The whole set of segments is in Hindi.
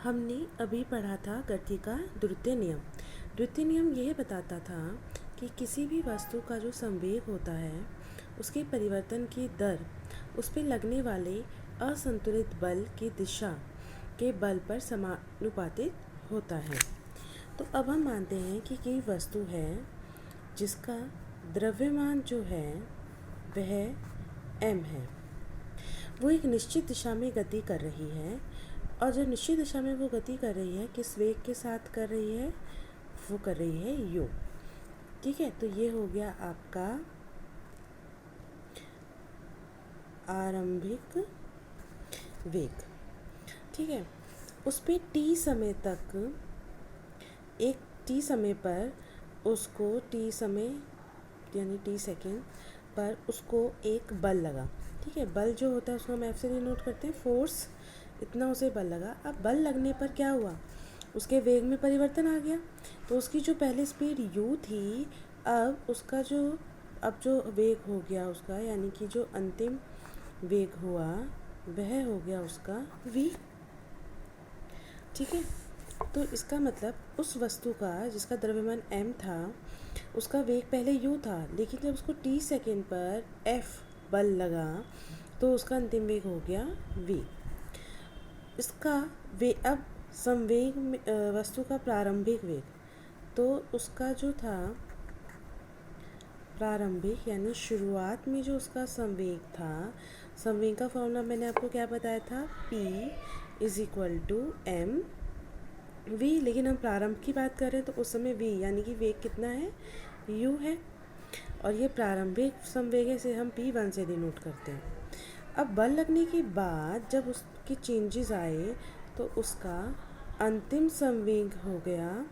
हमने अभी पढ़ा था गति का द्वितीय नियम। द्वितीय नियम यह बताता था कि किसी भी वस्तु का जो संवेग होता है उसके परिवर्तन की दर उस पर लगने वाले असंतुलित बल की दिशा के बल पर समानुपातिक होता है। तो अब हम मानते हैं कि कोई वस्तु है जिसका द्रव्यमान जो है वह m है, वो एक निश्चित दिशा में गति कर रही है और जो निश्चित दिशा में वो गति कर रही है किस वेग के साथ कर रही है, वो कर रही है u। ठीक है, तो ये हो गया आपका आरंभिक वेग। ठीक है, उस पे t समय तक एक t समय पर उसको t समय यानी t सेकेंड पर उसको एक बल लगा। ठीक है, बल जो होता है उसको हम F से डिनोट करते हैं, फोर्स, इतना उसे बल लगा। अब बल लगने पर क्या हुआ, उसके वेग में परिवर्तन आ गया। तो उसकी जो पहले स्पीड u थी, अब उसका जो वेग हो गया उसका, यानी कि जो अंतिम वेग हुआ वह हो गया उसका v। ठीक है, तो इसका मतलब उस वस्तु का जिसका द्रव्यमान m था उसका वेग पहले u था, लेकिन जब उसको t सेकेंड पर f बल लगा तो उसका अंतिम वेग हो गया v। इसका अब संवेग में वस्तु का प्रारंभिक वेग, तो उसका जो था प्रारंभिक यानी शुरुआत में जो उसका संवेग था, संवेग का फॉर्मूला मैंने आपको क्या बताया था, p = m v। लेकिन हम प्रारंभ की बात कर रहे हैं तो उस समय v यानी कि वेग कितना है, u है, और ये प्रारंभिक संवेग है, इसे हम p1 से डिनोट करते हैं। अब बल लगने के बाद जब उसके चेंजेस आए तो उसका अंतिम संवेग हो गया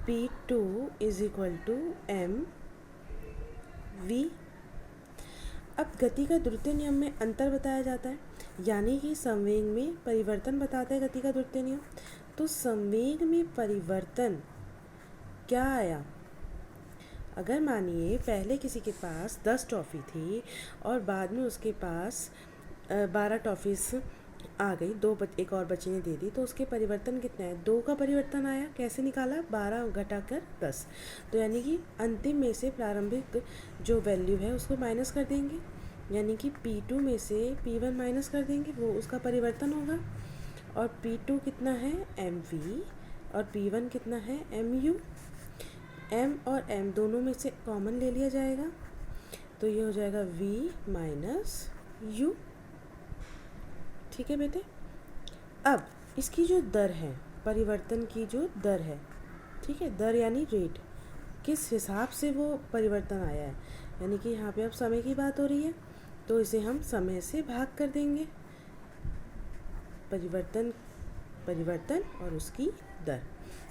p2 = m v। अब गति का द्वितीय नियम में अंतर बताया जाता है, यानी कि संवेग में परिवर्तन बताता है गति का द्वितीय नियम। तो संवेग में परिवर्तन क्या आया, अगर मानिए पहले किसी के पास 10 टॉफ़ी थी और बाद में उसके पास 12 टॉफ़ीज आ गई, एक और बच्चे ने दे दी, तो उसके परिवर्तन कितना है, 2 का परिवर्तन आया। कैसे निकाला, 12 घटाकर 10। तो यानी कि अंतिम में से प्रारंभिक जो वैल्यू है उसको माइनस कर देंगे, यानी कि P2 में से P1 माइनस कर देंगे, वो उसका परिवर्तन होगा। और P2 कितना है, mv, और P1 कितना है, mu। m और m दोनों में से कॉमन ले लिया जाएगा, तो ये हो जाएगा v - u। ठीक है बेटे, अब इसकी जो दर है, परिवर्तन की जो दर है, ठीक है, दर यानी रेट, किस हिसाब से वो परिवर्तन आया है, यानी कि यहाँ पे अब समय की बात हो रही है तो इसे हम समय से भाग कर देंगे, परिवर्तन और उसकी दर,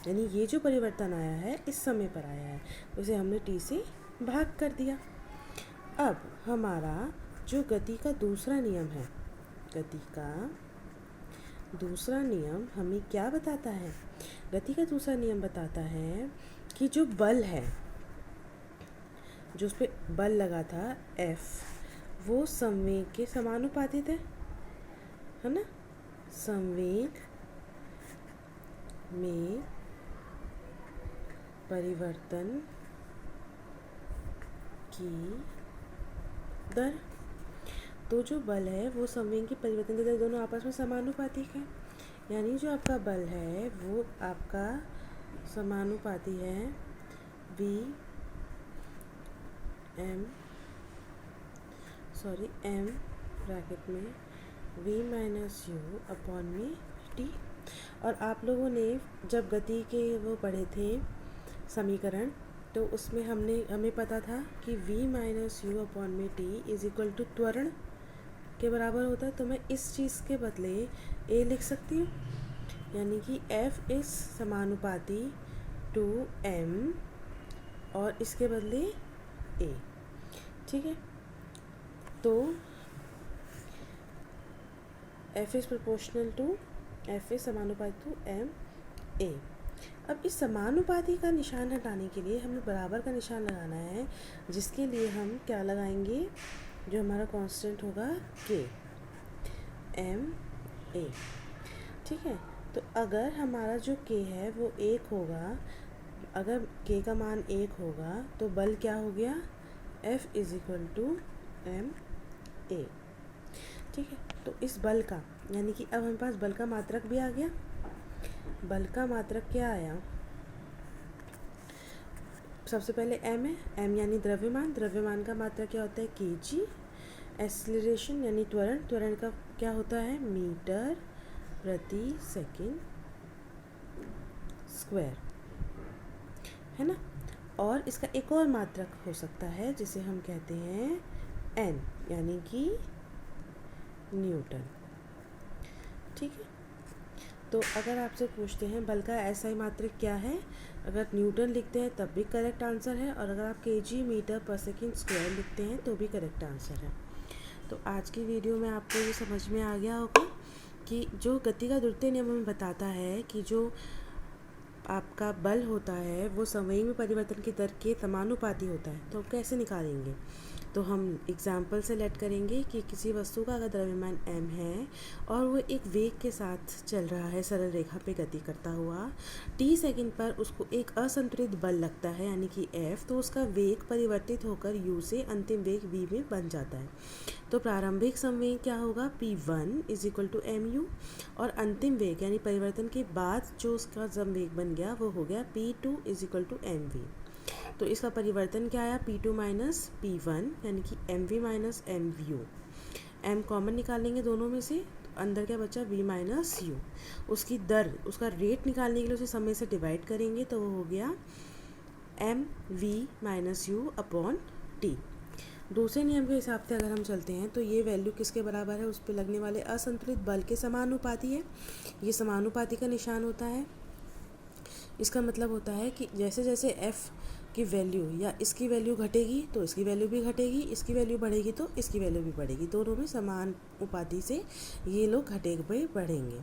यानी ये जो परिवर्तन आया है इस समय पर आया है, उसे हमने t से भाग कर दिया। अब हमारा जो गति का दूसरा नियम है, गति का दूसरा नियम हमें क्या बताता है, गति का दूसरा नियम बताता है कि जो बल है, जो उस पर बल लगा था F, वो संवेग के समानुपातिक है ना। संवेग में परिवर्तन की दर, तो जो बल है वो संवेग की परिवर्तन की दर दोनों आपस में समानुपातिक है, यानी जो आपका बल है वो आपका समानुपाती है m ब्रैकेट में v-u/t। और आप लोगों ने जब गति के वो पढ़े थे समीकरण, तो उसमें हमें पता था कि v-u/t = त्वरण के बराबर होता है। तो मैं इस चीज़ के बदले a लिख सकती हूँ, यानी कि F इस समानुपाती टू m और इसके बदले a। ठीक है, तो F is proportional to, F is समानुपाती टू m a। अब इस समानुपाती का निशान हटाने के लिए हमें बराबर का निशान लगाना है, जिसके लिए हम क्या लगाएंगे, जो हमारा कांस्टेंट होगा k m a। ठीक है, तो अगर हमारा जो k है वो 1 होगा, अगर k का मान 1 होगा तो बल क्या हो गया, F is equal to M A. ठीक है, तो इस बल का यानी कि अब हमारे पास बल का मात्रक भी आ गया। बल का मात्रक क्या आया, सबसे पहले m है, m यानी द्रव्यमान, द्रव्यमान का मात्रक क्या होता है kg। एक्सीलरेशन यानी त्वरण, त्वरण का क्या होता है मीटर प्रति सेकंड स्क्वायर, है ना। और इसका एक और मात्रक हो सकता है जिसे हम कहते हैं n यानी कि न्यूटन। ठीक है, तो अगर आपसे पूछते हैं बल का SI मात्रक क्या है, अगर न्यूटन लिखते हैं तब भी करेक्ट आंसर है, और अगर आप kg मीटर पर सेकंड स्क्वायर लिखते हैं तो भी करेक्ट आंसर है। तो आज की वीडियो में आपको ये समझ में आ गया होगा कि जो गति का द्वितीय नियम हमें बताता है कि जो आपका बल होता है वो संवेग में परिवर्तन की दर के समानुपाती होता है। तो हम कैसे निकालेंगे, तो हम एग्जाम्पल से लेट करेंगे कि किसी वस्तु का अगर द्रव्यमान m है और वो एक वेग के साथ चल रहा है, सरल रेखा पे गति करता हुआ, t सेकंड पर उसको एक असंतुलित बल लगता है यानी कि F, तो उसका वेग परिवर्तित होकर u से अंतिम वेग v में बन जाता है। तो प्रारंभिक संवेग क्या होगा P1 is equal to mu, और अंतिम वेग यानी परिवर्तन के बाद जो उसका संवेग बन गया वो हो गया P2 is equal to mv। तो इसका परिवर्तन क्या आया P2 माइनस P1 यानी कि mv minus mvu। m common निकालेंगे दोनों में से, तो अंदर क्या बचा v माइनस u। उसकी दर, उसका रेट निकालने के लिए उसे समय से डिवाइड करेंगे तो वो हो गया mv minus u upon t। दूसरे नियम के हिसाब से अगर हम चलते हैं तो ये वैल्यू किसके बराबर है, उस पर लगने वाले असंतुलित बल के समानुपाती है। ये समानुपाती का निशान होता है। इसका मतलब होता है कि जैसे जैसे f की वैल्यू या इसकी वैल्यू घटेगी तो इसकी वैल्यू भी घटेगी, इसकी वैल्यू बढ़ेगी तो इसकी वैल्यू भी बढ़ेगी, दोनों में समान उपाधि से ये लोग घटे हुए बढ़ेंगे।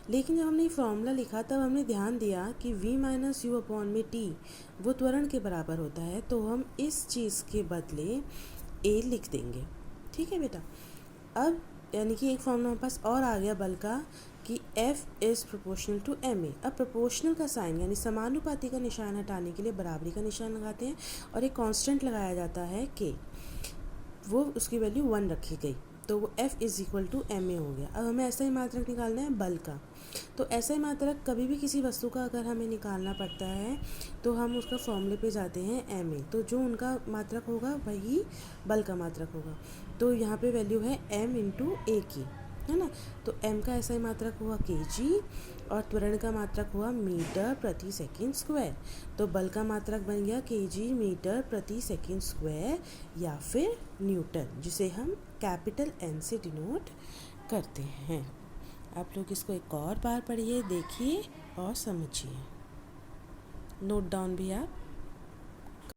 लेकिन जब हमने फॉर्मूला लिखा तब हमने ध्यान दिया कि v माइनस यू अपॉन में t वो त्वरण के बराबर होता है, तो हम इस चीज़ के बदले a लिख देंगे। ठीक है बेटा, अब यानी कि एक फॉर्मूला हमारे पास और आ गया बल का कि F is proportional to ma। अब प्रोपोर्शनल का साइन यानी समानुपाती का निशान हटाने के लिए बराबरी का निशान लगाते हैं और एक कांस्टेंट लगाया जाता है k, वो उसकी वैल्यू 1 रखी गई, तो वो F is equal to ma हो गया। अब हमें ऐसा ही मात्रक निकालना है बल का। तो ऐसा ही मात्रक कभी भी किसी वस्तु का अगर हमें निकालना पड़ता है तो हम उसका फॉर्मूले पे जाते हैं ma, तो जो उनका मात्रक होगा वही बल का मात्रक होगा। तो यहाँ पे वैल्यू है m इंटू a की, है ना। तो m का ऐसा ही मात्रक हुआ kg और त्वरण का मात्रक हुआ मीटर प्रति सेकंड स्क्वायर। तो बल का मात्रक बन गया kg मीटर प्रति सेकंड स्क्वायर या फिर न्यूटन, जिसे हम कैपिटल N से डिनोट करते हैं। आप लोग इसको एक और बार पढ़िए, देखिए और समझिए, नोट डाउन भी आप